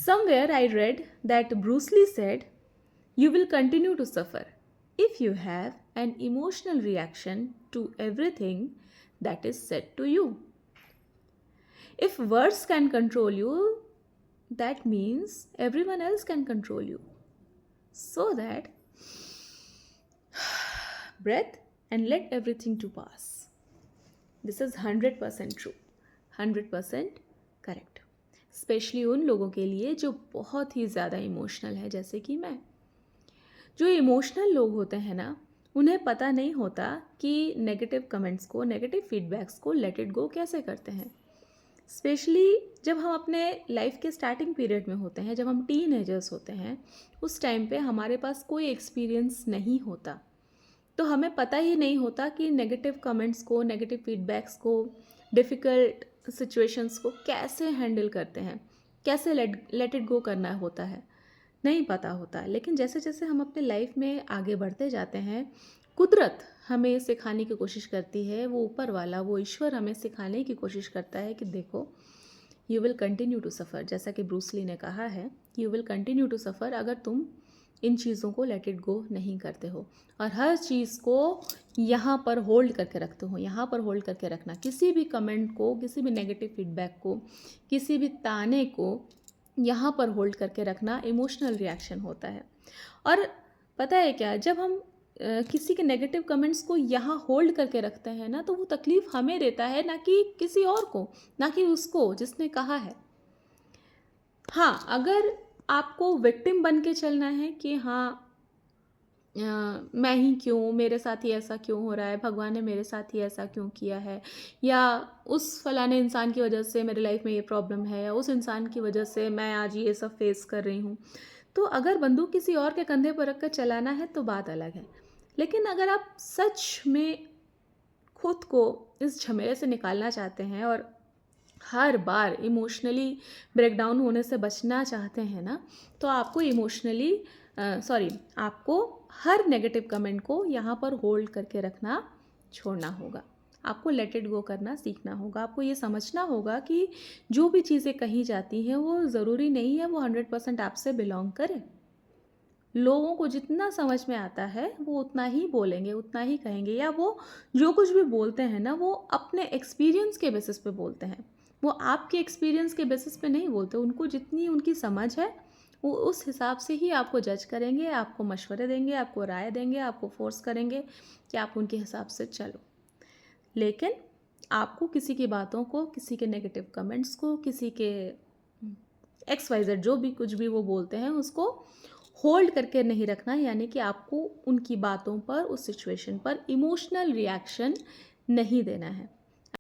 Somewhere I read that Bruce Lee said, "You will continue to suffer if you have an emotional reaction to everything that is said to you." If words can control you, that means everyone else can control you. So that breath and let everything to pass. This is 100% true, 100% correct, specially उन लोगों के लिए जो बहुत ही ज़्यादा emotional है, जैसे कि मैं। जो इमोशनल लोग होते हैं ना, उन्हें पता नहीं होता कि नेगेटिव कमेंट्स को, नेगेटिव फीडबैक्स को लेट इट गो कैसे करते हैं। स्पेशली जब हम अपने लाइफ के स्टार्टिंग पीरियड में होते हैं, जब हम टीन एजर्स होते हैं, उस टाइम पे हमारे पास कोई एक्सपीरियंस नहीं होता, तो हमें पता ही नहीं होता कि नेगेटिव कमेंट्स को, नेगेटिव फीडबैक्स को, डिफ़िकल्ट सिचुएशंस को कैसे हैंडल करते हैं, कैसे लेट इट गो करना होता है, नहीं पता होता। लेकिन जैसे जैसे हम अपने लाइफ में आगे बढ़ते जाते हैं, कुदरत हमें सिखाने की कोशिश करती है, वो ऊपर वाला, वो ईश्वर हमें सिखाने की कोशिश करता है कि देखो, you will continue to suffer. जैसा कि ब्रूस ली ने कहा है, you will continue to suffer अगर तुम इन चीज़ों को लेट इट गो नहीं करते हो और हर चीज़ को यहाँ पर होल्ड करके रखते हो। यहाँ पर होल्ड करके रखना, किसी भी कमेंट को, किसी भी नेगेटिव फीडबैक को, किसी भी ताने को यहाँ पर होल्ड करके रखना इमोशनल रिएक्शन होता है। और पता है क्या, जब हम किसी के नेगेटिव कमेंट्स को यहाँ होल्ड करके रखते हैं ना, तो वो तकलीफ़ हमें देता है, ना कि किसी और को, ना कि उसको जिसने कहा है। हाँ, अगर आपको विक्टिम बन के चलना है कि हाँ मैं ही क्यों, मेरे साथ ही ऐसा क्यों हो रहा है, भगवान ने मेरे साथ ही ऐसा क्यों किया है, या उस फलाने इंसान की वजह से मेरे लाइफ में ये प्रॉब्लम है, या उस इंसान की वजह से मैं आज ये सब फेस कर रही हूँ, तो अगर बंदूक किसी और के कंधे पर रख कर चलाना है तो बात अलग है। लेकिन अगर आप सच में खुद को इस झमेले से निकालना चाहते हैं और हर बार इमोशनली ब्रेकडाउन होने से बचना चाहते हैं ना, तो आपको आपको हर नेगेटिव कमेंट को यहाँ पर होल्ड करके रखना छोड़ना होगा। आपको लेट इट गो करना सीखना होगा। आपको ये समझना होगा कि जो भी चीज़ें कही जाती हैं वो ज़रूरी नहीं है वो 100% आपसे बिलोंग करे। लोगों को जितना समझ में आता है वो उतना ही बोलेंगे, उतना ही कहेंगे, या वो जो कुछ भी बोलते हैं ना, वो अपने एक्सपीरियंस के बेसिस पे बोलते हैं। वो आपके एक्सपीरियंस के बेसिस पे नहीं बोलते। उनको जितनी उनकी समझ है वो उस हिसाब से ही आपको जज करेंगे, आपको मशवरे देंगे, आपको राय देंगे, आपको फोर्स करेंगे कि आप उनके हिसाब से चलो। लेकिन आपको किसी की बातों को, किसी के नेगेटिव कमेंट्स को, किसी के XYZ जो भी कुछ भी वो बोलते हैं उसको होल्ड करके नहीं रखना, यानी कि आपको उनकी बातों पर, उस सिचुएशन पर इमोशनल रिएक्शन नहीं देना है।